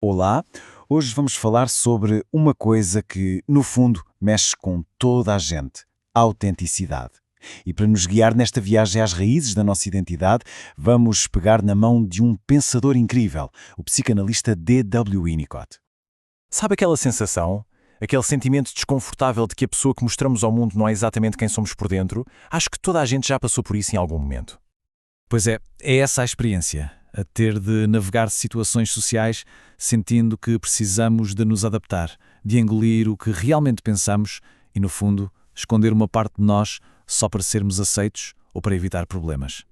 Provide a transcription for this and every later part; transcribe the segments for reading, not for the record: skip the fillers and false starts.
Olá, hoje vamos falar sobre uma coisa que, no fundo, mexe com toda a gente: a autenticidade. E para nos guiar nesta viagem às raízes da nossa identidade, vamos pegar na mão de um pensador incrível, o psicanalista D.W. Winnicott. Sabe aquela sensação? Aquele sentimento desconfortável de que a pessoa que mostramos ao mundo não é exatamente quem somos por dentro? Acho que toda a gente já passou por isso em algum momento. Pois é essa a experiência, a ter de navegar situações sociais sentindo que precisamos de nos adaptar, de engolir o que realmente pensamos e, no fundo, esconder uma parte de nós só para sermos aceitos ou para evitar problemas.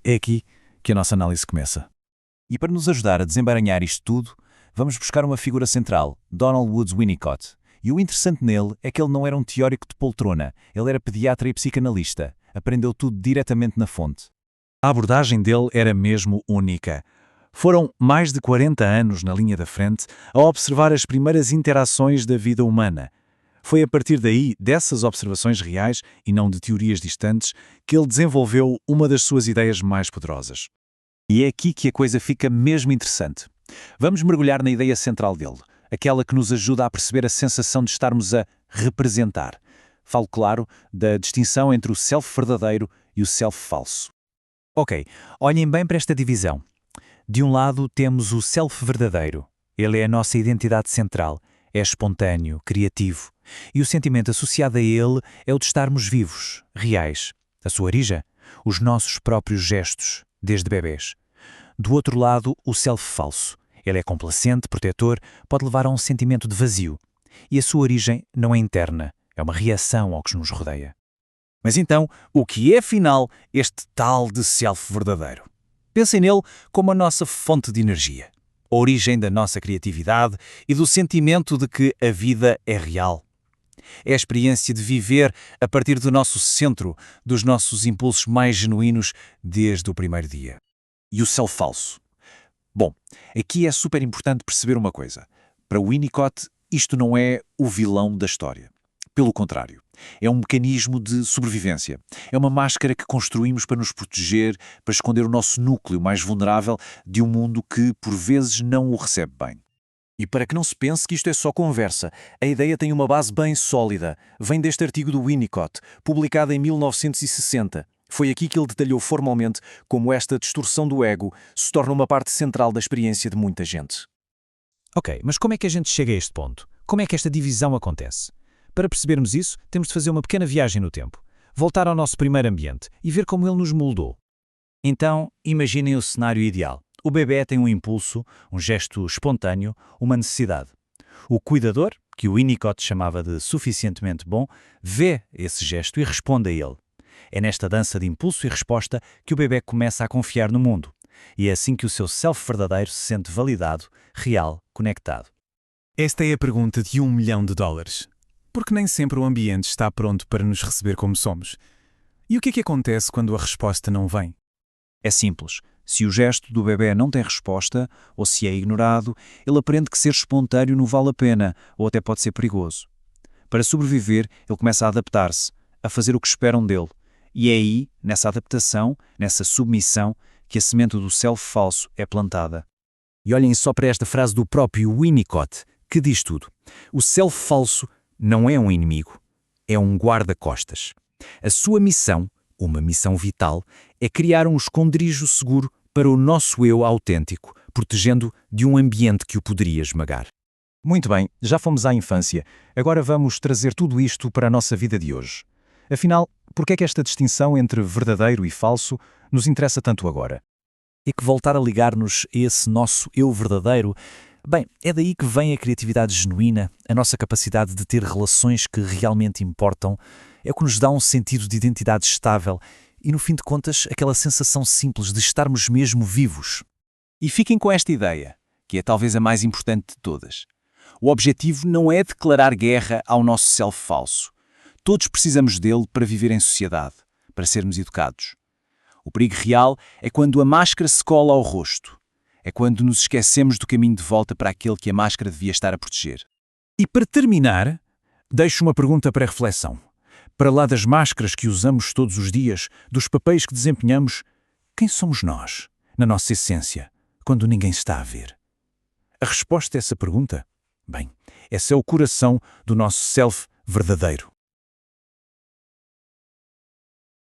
É aqui que a nossa análise começa. E para nos ajudar a desembaraçar isto tudo, vamos buscar uma figura central, Donald Woods Winnicott. E o interessante nele é que ele não era um teórico de poltrona, ele era pediatra e psicanalista. Aprendeu tudo diretamente na fonte. A abordagem dele era mesmo única. Foram mais de 40 anos na linha da frente a observar as primeiras interações da vida humana. Foi a partir daí, dessas observações reais e não de teorias distantes, que ele desenvolveu uma das suas ideias mais poderosas. E é aqui que a coisa fica mesmo interessante. Vamos mergulhar na ideia central dele, aquela que nos ajuda a perceber a sensação de estarmos a representar. Falo, claro, da distinção entre o self verdadeiro e o self falso. Ok, olhem bem para esta divisão. De um lado temos o self verdadeiro. Ele é a nossa identidade central, é espontâneo, criativo. E o sentimento associado a ele é o de estarmos vivos, reais. A sua origem? Os nossos próprios gestos, desde bebés. Do outro lado, o self falso. Ele é complacente, protetor, pode levar a um sentimento de vazio. E a sua origem não é interna, é uma reação ao que nos rodeia. Mas então, o que é afinal este tal de self verdadeiro? Pensem nele como a nossa fonte de energia, a origem da nossa criatividade e do sentimento de que a vida é real. É a experiência de viver a partir do nosso centro, dos nossos impulsos mais genuínos desde o primeiro dia. E o self falso? Bom, aqui é super importante perceber uma coisa. Para Winnicott, isto não é o vilão da história. Pelo contrário, é um mecanismo de sobrevivência. É uma máscara que construímos para nos proteger, para esconder o nosso núcleo mais vulnerável de um mundo que, por vezes, não o recebe bem. E para que não se pense que isto é só conversa, a ideia tem uma base bem sólida. Vem deste artigo do Winnicott, publicado em 1960. Foi aqui que ele detalhou formalmente como esta distorção do ego se torna uma parte central da experiência de muita gente. Ok, mas como é que a gente chega a este ponto? Como é que esta divisão acontece? Para percebermos isso, temos de fazer uma pequena viagem no tempo, voltar ao nosso primeiro ambiente e ver como ele nos moldou. Então, imaginem o cenário ideal. O bebê tem um impulso, um gesto espontâneo, uma necessidade. O cuidador, que o Winnicott chamava de suficientemente bom, vê esse gesto e responde a ele. É nesta dança de impulso e resposta que o bebê começa a confiar no mundo. E é assim que o seu self verdadeiro se sente validado, real, conectado. Esta é a pergunta de $1 milhão. Porque nem sempre o ambiente está pronto para nos receber como somos. E o que é que acontece quando a resposta não vem? É simples. Se o gesto do bebê não tem resposta, ou se é ignorado, ele aprende que ser espontâneo não vale a pena, ou até pode ser perigoso. Para sobreviver, ele começa a adaptar-se, a fazer o que esperam dele. E é aí, nessa adaptação, nessa submissão, que a semente do self falso é plantada. E olhem só para esta frase do próprio Winnicott, que diz tudo. O self falso não é um inimigo, é um guarda-costas. A sua missão, uma missão vital, é criar um esconderijo seguro para o nosso eu autêntico, protegendo de um ambiente que o poderia esmagar. Muito bem, já fomos à infância. Agora vamos trazer tudo isto para a nossa vida de hoje. Afinal, por que é que esta distinção entre verdadeiro e falso nos interessa tanto agora? E que voltar a ligar-nos a esse nosso eu verdadeiro, bem, é daí que vem a criatividade genuína, a nossa capacidade de ter relações que realmente importam, é o que nos dá um sentido de identidade estável e, no fim de contas, aquela sensação simples de estarmos mesmo vivos. E fiquem com esta ideia, que é talvez a mais importante de todas. O objetivo não é declarar guerra ao nosso self falso. Todos precisamos dele para viver em sociedade, para sermos educados. O perigo real é quando a máscara se cola ao rosto. É quando nos esquecemos do caminho de volta para aquele que a máscara devia estar a proteger. E para terminar, deixo uma pergunta para reflexão. Para lá das máscaras que usamos todos os dias, dos papéis que desempenhamos, quem somos nós, na nossa essência, quando ninguém está a ver? A resposta a essa pergunta? Bem, esse é o coração do nosso self verdadeiro.